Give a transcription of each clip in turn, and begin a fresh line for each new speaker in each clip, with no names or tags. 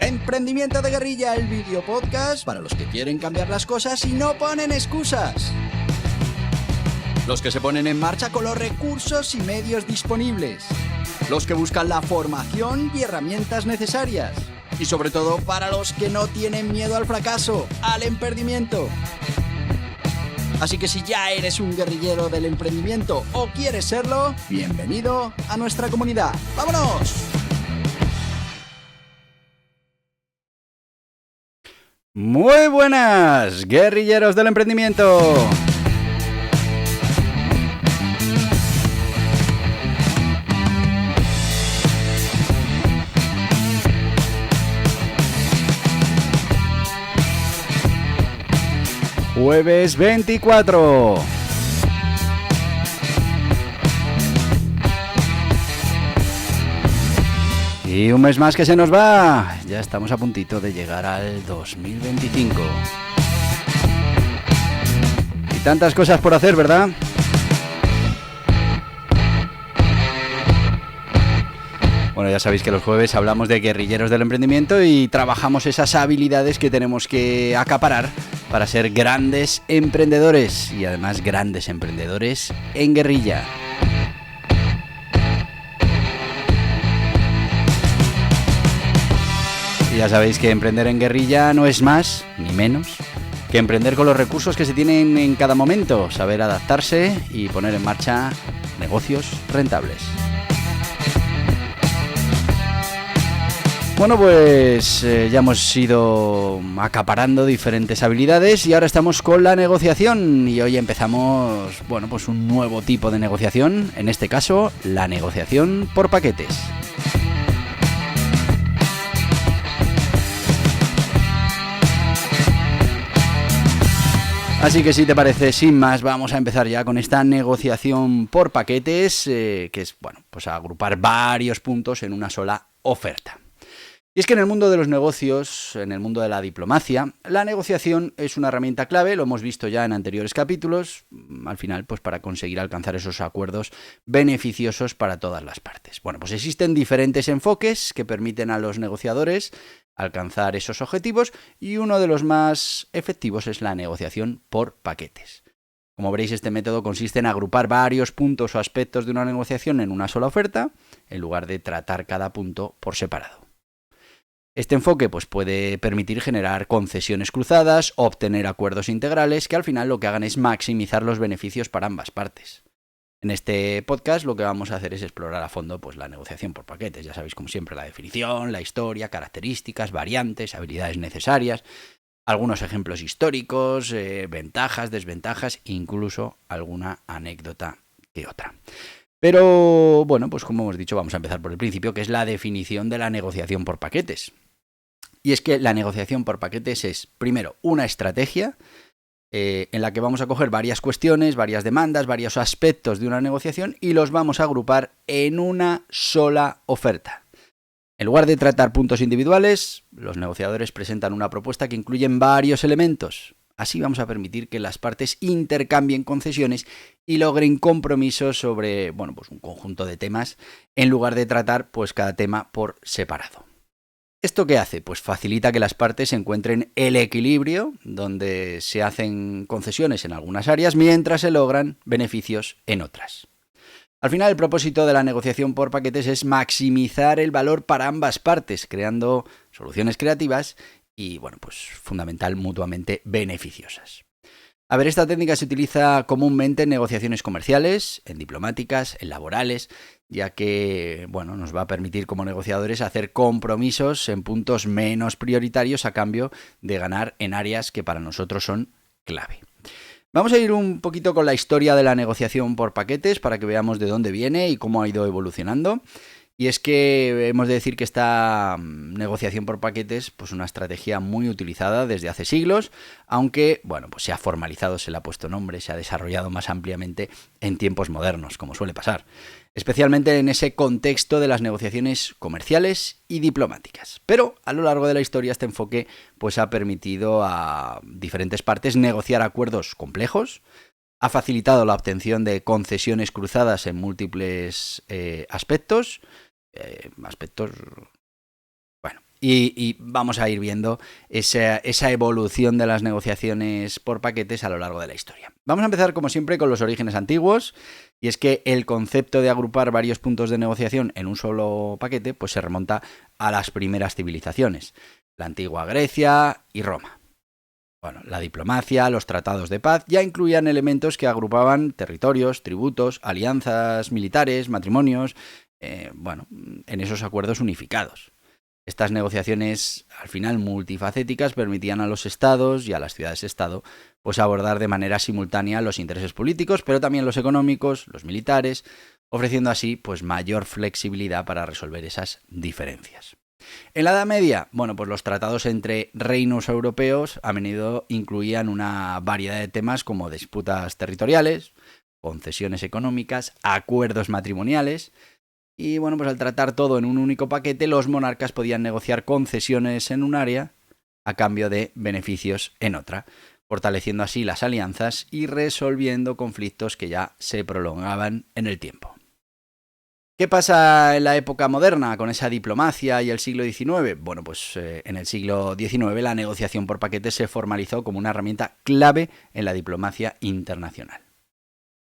Emprendimiento de Guerrilla, el video podcast para los que quieren cambiar las cosas y no ponen excusas. Los que se ponen en marcha con los recursos y medios disponibles. Los que buscan la formación y herramientas necesarias. Y sobre todo para los que no tienen miedo al fracaso, al emprendimiento. Así que si ya eres un guerrillero del emprendimiento o quieres serlo, bienvenido a nuestra comunidad. ¡Vámonos! Muy buenas, guerrilleros del emprendimiento. Jueves 24. Y un mes más que se nos va. Ya estamos a puntito de llegar al 2025. Y tantas cosas por hacer, ¿verdad? Bueno, ya sabéis que los jueves hablamos de guerrilleros del emprendimiento y trabajamos esas habilidades que tenemos que acaparar para ser grandes emprendedores y además grandes emprendedores en guerrilla. Y ya sabéis que emprender en guerrilla no es más ni menos que emprender con los recursos que se tienen en cada momento, saber adaptarse y poner en marcha negocios rentables. Bueno, pues ya hemos ido acaparando diferentes habilidades y ahora estamos con la negociación y hoy empezamos, bueno, pues un nuevo tipo de negociación, en este caso, la negociación por paquetes. Así que si te parece, sin más, vamos a empezar ya con esta negociación por paquetes, que es, bueno, pues agrupar varios puntos en una sola oferta. Y es que en el mundo de los negocios, en el mundo de la diplomacia, la negociación es una herramienta clave, lo hemos visto ya en anteriores capítulos, al final pues para conseguir alcanzar esos acuerdos beneficiosos para todas las partes. Bueno, pues existen diferentes enfoques que permiten a los negociadores alcanzar esos objetivos y uno de los más efectivos es la negociación por paquetes. Como veréis, este método consiste en agrupar varios puntos o aspectos de una negociación en una sola oferta, en lugar de tratar cada punto por separado. Este enfoque pues, puede permitir generar concesiones cruzadas, obtener acuerdos integrales que al final lo que hagan es maximizar los beneficios para ambas partes. En este podcast lo que vamos a hacer es explorar a fondo pues, la negociación por paquetes. Ya sabéis, como siempre, la definición, la historia, características, variantes, habilidades necesarias, algunos ejemplos históricos, ventajas, desventajas, incluso alguna anécdota que otra. Pero bueno, pues como hemos dicho, vamos a empezar por el principio, que es la definición de la negociación por paquetes. Y es que la negociación por paquetes es, primero, una estrategia en la que vamos a coger varias cuestiones, varias demandas, varios aspectos de una negociación y los vamos a agrupar en una sola oferta. En lugar de tratar puntos individuales, los negociadores presentan una propuesta que incluye varios elementos. Así vamos a permitir que las partes intercambien concesiones y logren compromisos sobre, bueno, pues un conjunto de temas, en lugar de tratar pues cada tema por separado. ¿Esto qué hace? Pues facilita que las partes encuentren el equilibrio, donde se hacen concesiones en algunas áreas mientras se logran beneficios en otras. Al final, el propósito de la negociación por paquetes es maximizar el valor para ambas partes, creando soluciones creativas y, bueno, pues fundamental, mutuamente beneficiosas. A ver, esta técnica se utiliza comúnmente en negociaciones comerciales, en diplomáticas, en laborales, ya que, bueno, nos va a permitir como negociadores hacer compromisos en puntos menos prioritarios a cambio de ganar en áreas que para nosotros son clave. Vamos a ir un poquito con la historia de la negociación por paquetes para que veamos de dónde viene y cómo ha ido evolucionando. Y es que hemos de decir que esta negociación por paquetes, pues una estrategia muy utilizada desde hace siglos, aunque, bueno, pues se ha formalizado, se le ha puesto nombre, se ha desarrollado más ampliamente en tiempos modernos, como suele pasar, especialmente en ese contexto de las negociaciones comerciales y diplomáticas. Pero a lo largo de la historia este enfoque pues ha permitido a diferentes partes negociar acuerdos complejos, ha facilitado la obtención de concesiones cruzadas en múltiples aspectos, Y vamos a ir viendo esa evolución de las negociaciones por paquetes a lo largo de la historia. Vamos a empezar, como siempre, con los orígenes antiguos, y es que el concepto de agrupar varios puntos de negociación en un solo paquete pues se remonta a las primeras civilizaciones, la antigua Grecia y Roma. Bueno, la diplomacia, los tratados de paz ya incluían elementos que agrupaban territorios, tributos, alianzas militares, matrimonios, en esos acuerdos unificados. Estas negociaciones, al final multifacéticas, permitían a los estados y a las ciudades-estado pues abordar de manera simultánea los intereses políticos, pero también los económicos, los militares, ofreciendo así pues mayor flexibilidad para resolver esas diferencias. En la Edad Media, pues los tratados entre reinos europeos a menudo incluían una variedad de temas como disputas territoriales, concesiones económicas, acuerdos matrimoniales. Y pues al tratar todo en un único paquete, los monarcas podían negociar concesiones en un área a cambio de beneficios en otra, fortaleciendo así las alianzas y resolviendo conflictos que ya se prolongaban en el tiempo. ¿Qué pasa en la época moderna con esa diplomacia y el siglo XIX? En el siglo XIX la negociación por paquetes se formalizó como una herramienta clave en la diplomacia internacional.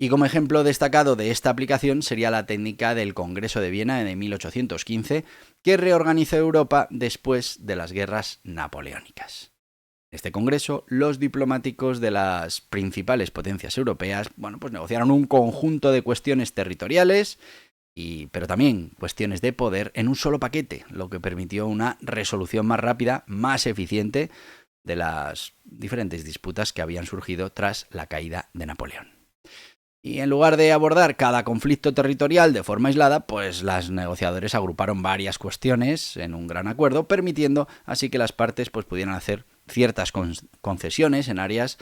Y como ejemplo destacado de esta aplicación sería la técnica del Congreso de Viena de 1815, que reorganizó Europa después de las guerras napoleónicas. En este congreso, los diplomáticos de las principales potencias europeas negociaron un conjunto de cuestiones territoriales, pero también cuestiones de poder en un solo paquete, lo que permitió una resolución más rápida, más eficiente de las diferentes disputas que habían surgido tras la caída de Napoleón. Y en lugar de abordar cada conflicto territorial de forma aislada, pues los negociadores agruparon varias cuestiones en un gran acuerdo, permitiendo así que las partes pudieran hacer ciertas concesiones en áreas,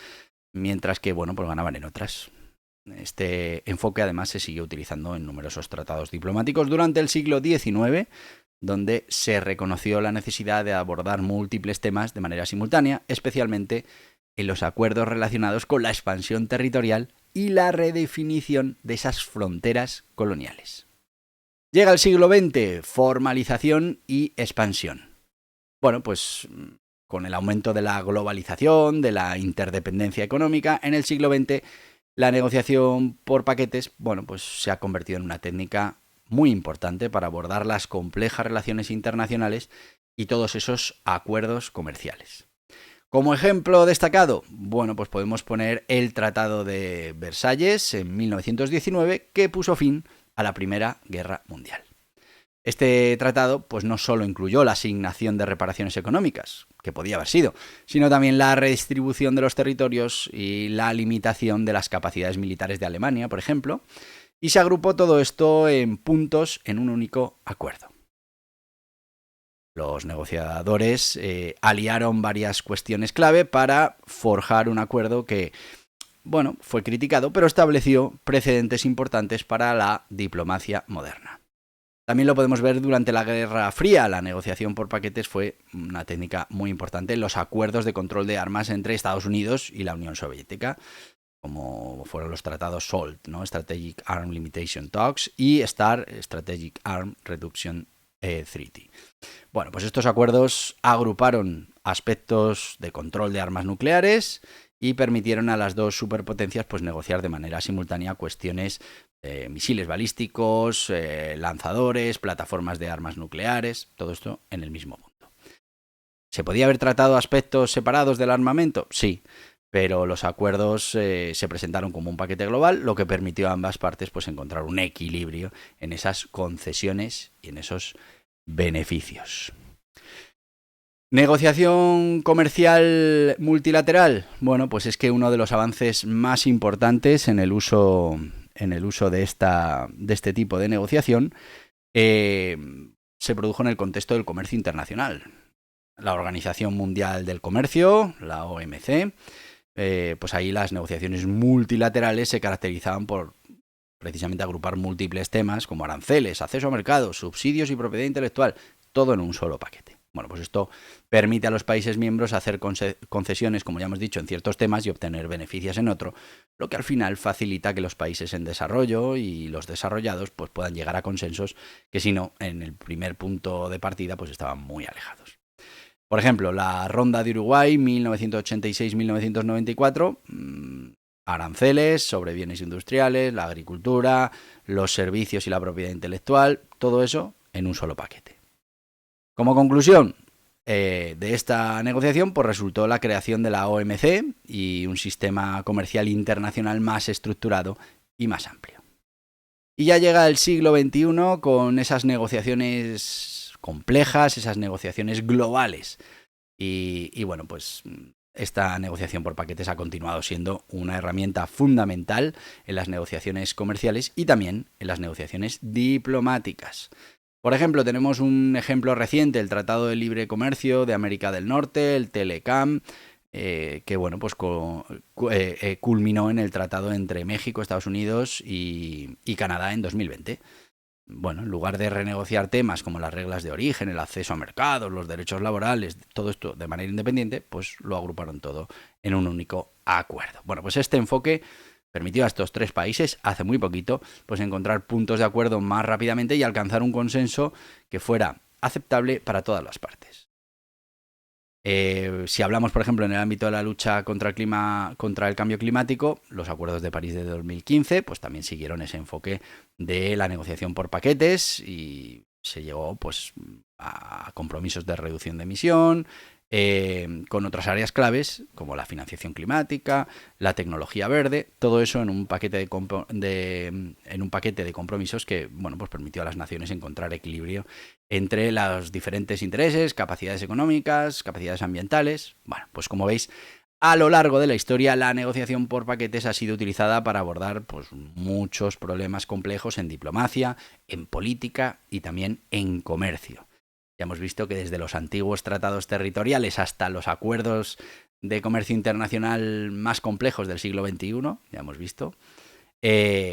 mientras que ganaban en otras. Este enfoque además se siguió utilizando en numerosos tratados diplomáticos durante el siglo XIX, donde se reconoció la necesidad de abordar múltiples temas de manera simultánea, especialmente en los acuerdos relacionados con la expansión territorial y la redefinición de esas fronteras coloniales. Llega el siglo XX, formalización y expansión. Con el aumento de la globalización, de la interdependencia económica, en el siglo XX la negociación por paquetes, se ha convertido en una técnica muy importante para abordar las complejas relaciones internacionales y todos esos acuerdos comerciales. Como ejemplo destacado, podemos poner el Tratado de Versalles en 1919, que puso fin a la Primera Guerra Mundial. Este tratado no solo incluyó la asignación de reparaciones económicas, que podía haber sido, sino también la redistribución de los territorios y la limitación de las capacidades militares de Alemania, por ejemplo, y se agrupó todo esto en puntos en un único acuerdo. Los negociadores aliaron varias cuestiones clave para forjar un acuerdo que, fue criticado, pero estableció precedentes importantes para la diplomacia moderna. También lo podemos ver durante la Guerra Fría. La negociación por paquetes fue una técnica muy importante en los acuerdos de control de armas entre Estados Unidos y la Unión Soviética, como fueron los tratados SALT, ¿no? Strategic Arm Limitation Talks, y START, Strategic Arm Reduction Treaty. Estos acuerdos agruparon aspectos de control de armas nucleares y permitieron a las dos superpotencias negociar de manera simultánea cuestiones de misiles balísticos, lanzadores, plataformas de armas nucleares, todo esto en el mismo punto. ¿Se podía haber tratado aspectos separados del armamento? Sí, pero los acuerdos se presentaron como un paquete global, lo que permitió a ambas partes encontrar un equilibrio en esas concesiones y en esos beneficios. ¿Negociación comercial multilateral? Es que uno de los avances más importantes en el uso de este tipo de negociación se produjo en el contexto del comercio internacional. La Organización Mundial del Comercio, la OMC, ahí las negociaciones multilaterales se caracterizaban por precisamente agrupar múltiples temas como aranceles, acceso a mercados, subsidios y propiedad intelectual, todo en un solo paquete. Bueno, pues esto permite a los países miembros hacer concesiones, como ya hemos dicho, en ciertos temas y obtener beneficios en otro, lo que al final facilita que los países en desarrollo y los desarrollados pues puedan llegar a consensos que si no, en el primer punto de partida pues estaban muy alejados. Por ejemplo, la Ronda de Uruguay 1986-1994, aranceles sobre bienes industriales, la agricultura, los servicios y la propiedad intelectual, todo eso en un solo paquete. Como conclusión de esta negociación, pues resultó la creación de la OMC y un sistema comercial internacional más estructurado y más amplio. Y ya llega el siglo XXI con esas negociaciones complejas, esas negociaciones globales. Y bueno, pues esta negociación por paquetes ha continuado siendo una herramienta fundamental en las negociaciones comerciales y también en las negociaciones diplomáticas. Por ejemplo, tenemos un ejemplo reciente, el Tratado de Libre Comercio de América del Norte, el TELECAM, que bueno, pues culminó en el tratado entre México, Estados Unidos y Canadá en 2020. Bueno, en lugar de renegociar temas como las reglas de origen, el acceso a mercados, los derechos laborales, todo esto de manera independiente, pues lo agruparon todo en un único acuerdo. Bueno, pues este enfoque permitió a estos tres países, hace muy poquito, pues encontrar puntos de acuerdo más rápidamente y alcanzar un consenso que fuera aceptable para todas las partes. Si hablamos, por ejemplo, en el ámbito de la lucha contra el cambio climático, los acuerdos de París de 2015 pues también siguieron ese enfoque de la negociación por paquetes y se llegó pues a compromisos de reducción de emisión, con otras áreas claves como la financiación climática, la tecnología verde, todo eso en un paquete de compromisos que bueno, pues permitió a las naciones encontrar equilibrio entre los diferentes intereses, capacidades económicas, capacidades ambientales. Bueno, pues como veis, a lo largo de la historia la negociación por paquetes ha sido utilizada para abordar pues muchos problemas complejos en diplomacia, en política y también en comercio. Ya hemos visto que desde los antiguos tratados territoriales hasta los acuerdos de comercio internacional más complejos del siglo XXI, ya hemos visto,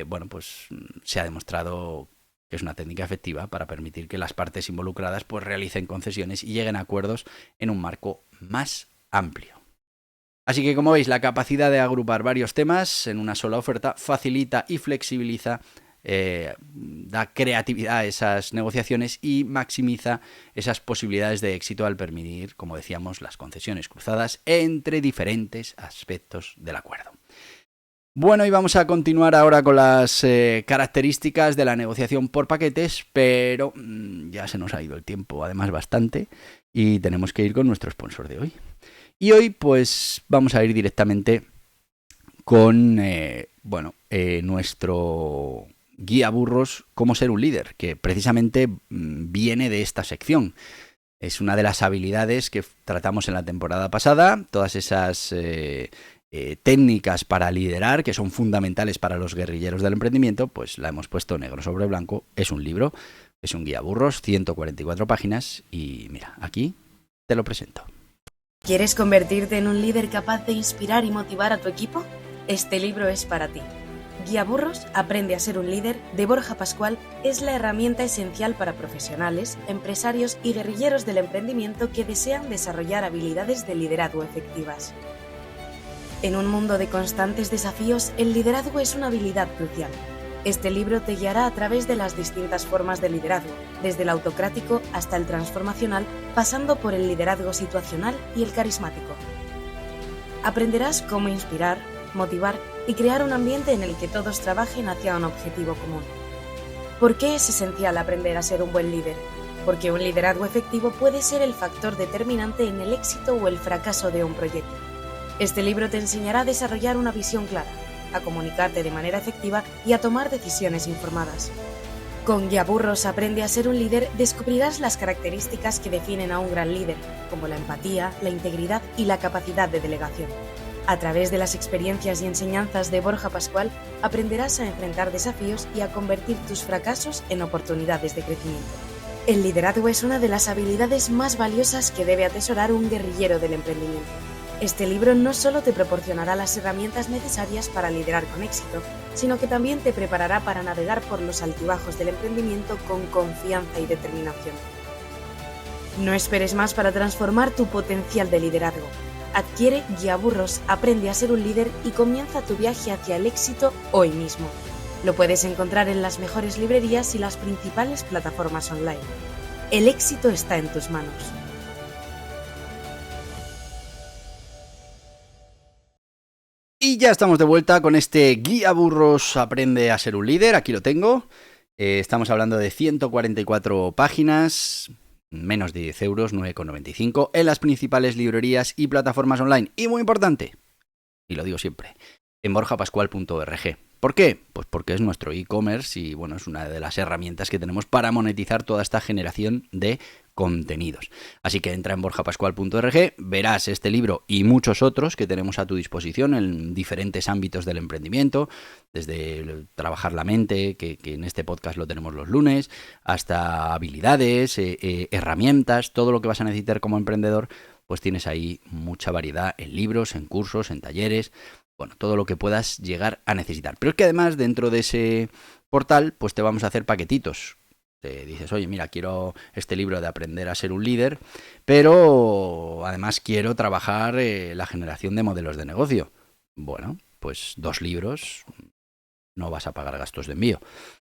bueno, pues se ha demostrado que es una técnica efectiva para permitir que las partes involucradas pues realicen concesiones y lleguen a acuerdos en un marco más amplio. Así que, como veis, la capacidad de agrupar varios temas en una sola oferta facilita y flexibiliza, da creatividad a esas negociaciones y maximiza esas posibilidades de éxito al permitir, como decíamos, las concesiones cruzadas entre diferentes aspectos del acuerdo. Bueno, y vamos a continuar ahora con las características de la negociación por paquetes, pero ya se nos ha ido el tiempo, además bastante, y tenemos que ir con nuestro sponsor de hoy. Y hoy pues vamos a ir directamente con nuestro guía burros, cómo ser un líder, que precisamente viene de esta sección. Es una de las habilidades que tratamos en la temporada pasada, todas esas técnicas para liderar que son fundamentales para los guerrilleros del emprendimiento, pues la hemos puesto negro sobre blanco. Es un libro, es un guía burros, 144 páginas y mira, aquí te lo presento.
¿Quieres convertirte en un líder capaz de inspirar y motivar a tu equipo? Este libro es para ti. Guía Burros, Aprende a ser un líder, de Borja Pascual, es la herramienta esencial para profesionales, empresarios y guerrilleros del emprendimiento que desean desarrollar habilidades de liderazgo efectivas. En un mundo de constantes desafíos, el liderazgo es una habilidad crucial. Este libro te guiará a través de las distintas formas de liderazgo, desde el autocrático hasta el transformacional, pasando por el liderazgo situacional y el carismático. Aprenderás cómo inspirar, motivar y crear un ambiente en el que todos trabajen hacia un objetivo común. ¿Por qué es esencial aprender a ser un buen líder? Porque un liderazgo efectivo puede ser el factor determinante en el éxito o el fracaso de un proyecto. Este libro te enseñará a desarrollar una visión clara, a comunicarte de manera efectiva y a tomar decisiones informadas. Con Guía Burros, Aprende a ser un líder, descubrirás las características que definen a un gran líder, como la empatía, la integridad y la capacidad de delegación. A través de las experiencias y enseñanzas de Borja Pascual, aprenderás a enfrentar desafíos y a convertir tus fracasos en oportunidades de crecimiento. El liderazgo es una de las habilidades más valiosas que debe atesorar un guerrillero del emprendimiento. Este libro no solo te proporcionará las herramientas necesarias para liderar con éxito, sino que también te preparará para navegar por los altibajos del emprendimiento con confianza y determinación. No esperes más para transformar tu potencial de liderazgo. Adquiere Guiaburros, aprende a ser un líder y comienza tu viaje hacia el éxito hoy mismo. Lo puedes encontrar en las mejores librerías y las principales plataformas online. El éxito está en tus manos.
Y ya estamos de vuelta con este Guiaburros, aprende a ser un líder. Aquí lo tengo. Estamos hablando de 144 páginas, menos de 10 euros, 9,95 en las principales librerías y plataformas online. Y muy importante, y lo digo siempre, en borjapascual.org. ¿Por qué? Pues porque es nuestro e-commerce y bueno, es una de las herramientas que tenemos para monetizar toda esta generación de contenidos. Así que entra en borjapascual.org, verás este libro y muchos otros que tenemos a tu disposición en diferentes ámbitos del emprendimiento, desde trabajar la mente, que en este podcast lo tenemos los lunes, hasta habilidades, herramientas, todo lo que vas a necesitar como emprendedor, pues tienes ahí mucha variedad en libros, en cursos, en talleres. Bueno, todo lo que puedas llegar a necesitar. Pero es que además dentro de ese portal pues te vamos a hacer paquetitos. Te dices, oye, mira, quiero este libro de aprender a ser un líder, pero además quiero trabajar la generación de modelos de negocio. Bueno, pues 2 libros, no vas a pagar gastos de envío.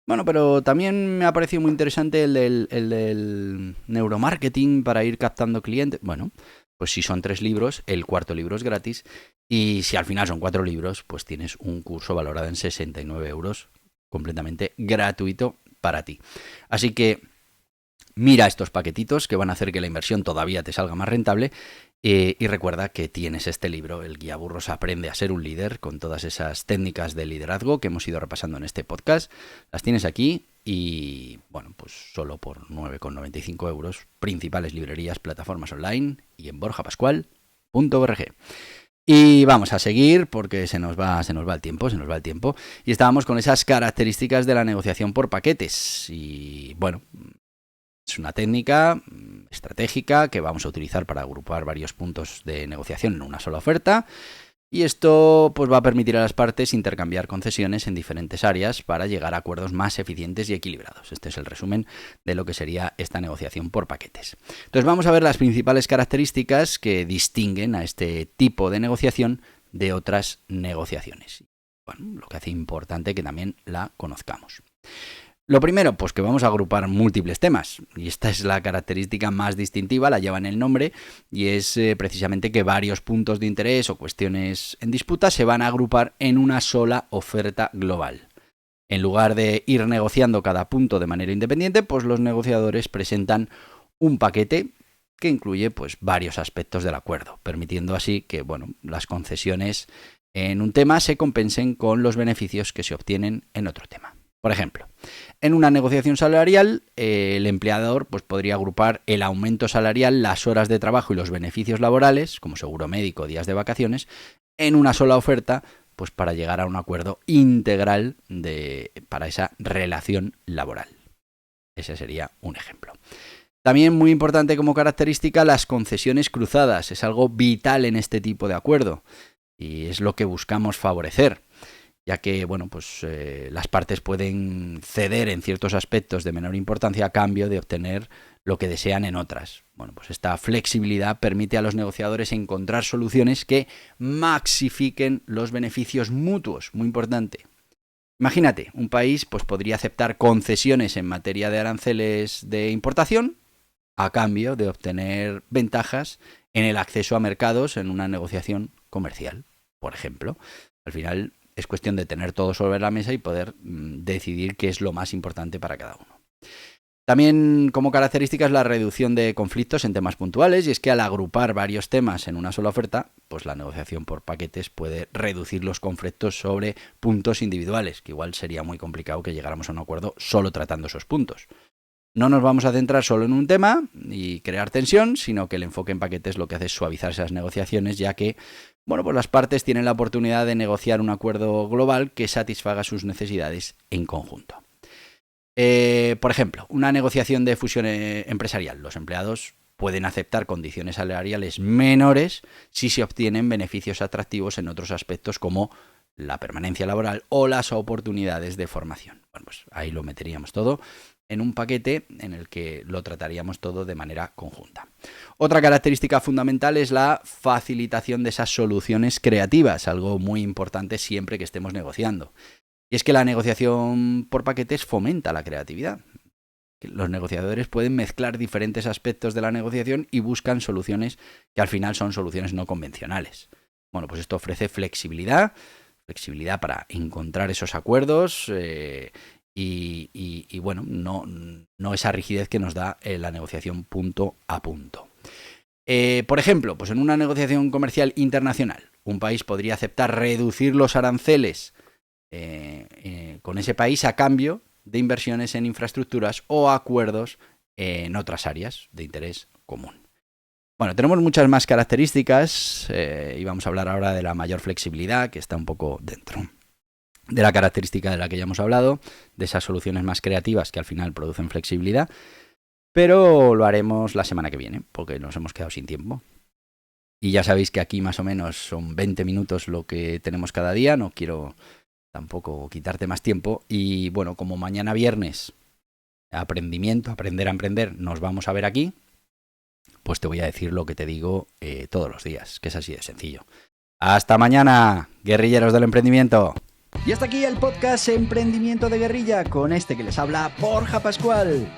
Bueno, pero también me ha parecido muy interesante el del neuromarketing para ir captando clientes. Bueno, pues si son 3 libros, el 4.º libro es gratis. Y si al final son 4 libros, pues tienes un curso valorado en 69 euros, completamente gratuito para ti. Así que mira estos paquetitos que van a hacer que la inversión todavía te salga más rentable. Y recuerda que tienes este libro, el Guiaburros, aprende a ser un líder, con todas esas técnicas de liderazgo que hemos ido repasando en este podcast. Las tienes aquí y, bueno, pues solo por 9,95 euros, principales librerías, plataformas online y en borjapascual.org. Y vamos a seguir porque se nos va el tiempo. Y estábamos con esas características de la negociación por paquetes. Y bueno, es una técnica estratégica que vamos a utilizar para agrupar varios puntos de negociación en una sola oferta. Y esto pues va a permitir a las partes intercambiar concesiones en diferentes áreas para llegar a acuerdos más eficientes y equilibrados. Este es el resumen de lo que sería esta negociación por paquetes. Entonces vamos a ver las principales características que distinguen a este tipo de negociación de otras negociaciones. Bueno, lo que hace importante que también la conozcamos. Lo primero, pues que vamos a agrupar múltiples temas, y esta es la característica más distintiva, la lleva en el nombre, y es precisamente que varios puntos de interés o cuestiones en disputa se van a agrupar en una sola oferta global. En lugar de ir negociando cada punto de manera independiente, pues los negociadores presentan un paquete que incluye pues varios aspectos del acuerdo, permitiendo así que bueno, las concesiones en un tema se compensen con los beneficios que se obtienen en otro tema. Por ejemplo, en una negociación salarial, el empleador pues, podría agrupar el aumento salarial, las horas de trabajo y los beneficios laborales, como seguro médico, días de vacaciones, en una sola oferta, pues para llegar a un acuerdo integral para esa relación laboral. Ese sería un ejemplo. También muy importante como característica las concesiones cruzadas. Es algo vital en este tipo de acuerdo y es lo que buscamos favorecer, ya que bueno, pues, las partes pueden ceder en ciertos aspectos de menor importancia a cambio de obtener lo que desean en otras. Bueno, pues esta flexibilidad permite a los negociadores encontrar soluciones que maxifiquen los beneficios mutuos, muy importante. Imagínate, un país pues, podría aceptar concesiones en materia de aranceles de importación a cambio de obtener ventajas en el acceso a mercados en una negociación comercial, por ejemplo. Al final es cuestión de tener todo sobre la mesa y poder decidir qué es lo más importante para cada uno. También como característica es la reducción de conflictos en temas puntuales, y es que al agrupar varios temas en una sola oferta, pues la negociación por paquetes puede reducir los conflictos sobre puntos individuales, que igual sería muy complicado que llegáramos a un acuerdo solo tratando esos puntos. No nos vamos a centrar solo en un tema y crear tensión, sino que el enfoque en paquetes lo que hace es suavizar esas negociaciones, ya que bueno, pues las partes tienen la oportunidad de negociar un acuerdo global que satisfaga sus necesidades en conjunto. Por ejemplo, una negociación de fusión empresarial. Los empleados pueden aceptar condiciones salariales menores si se obtienen beneficios atractivos en otros aspectos como la permanencia laboral o las oportunidades de formación. Bueno, pues ahí lo meteríamos todo en un paquete en el que lo trataríamos todo de manera conjunta. Otra característica fundamental es la facilitación de esas soluciones creativas, algo muy importante siempre que estemos negociando. Y es que la negociación por paquetes fomenta la creatividad. Los negociadores pueden mezclar diferentes aspectos de la negociación y buscan soluciones que al final son soluciones no convencionales. Bueno, pues esto ofrece flexibilidad para encontrar esos acuerdos y bueno, no esa rigidez que nos da la negociación punto a punto. Por ejemplo, pues en una negociación comercial internacional, un país podría aceptar reducir los aranceles con ese país a cambio de inversiones en infraestructuras o acuerdos en otras áreas de interés común. Bueno, tenemos muchas más características y vamos a hablar ahora de la mayor flexibilidad, que está un poco dentro de la característica de la que ya hemos hablado, de esas soluciones más creativas que al final producen flexibilidad, pero lo haremos la semana que viene, porque nos hemos quedado sin tiempo. Y ya sabéis que aquí más o menos son 20 minutos lo que tenemos cada día, no quiero tampoco quitarte más tiempo. Y bueno, como mañana viernes, aprender a emprender, nos vamos a ver aquí, pues te voy a decir lo que te digo todos los días, que es así de sencillo. ¡Hasta mañana, guerrilleros del emprendimiento! Y hasta aquí el podcast Emprendimiento de Guerrilla, con este que les habla Borja Pascual.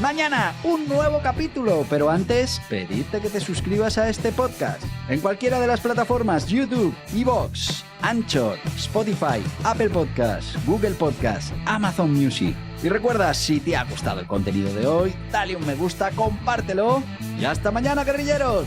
Mañana un nuevo capítulo, pero antes pedirte que te suscribas a este podcast en cualquiera de las plataformas YouTube, iVoox, Anchor, Spotify, Apple Podcasts, Google Podcasts, Amazon Music. Y recuerda, si te ha gustado el contenido de hoy, dale un me gusta, compártelo y hasta mañana, guerrilleros.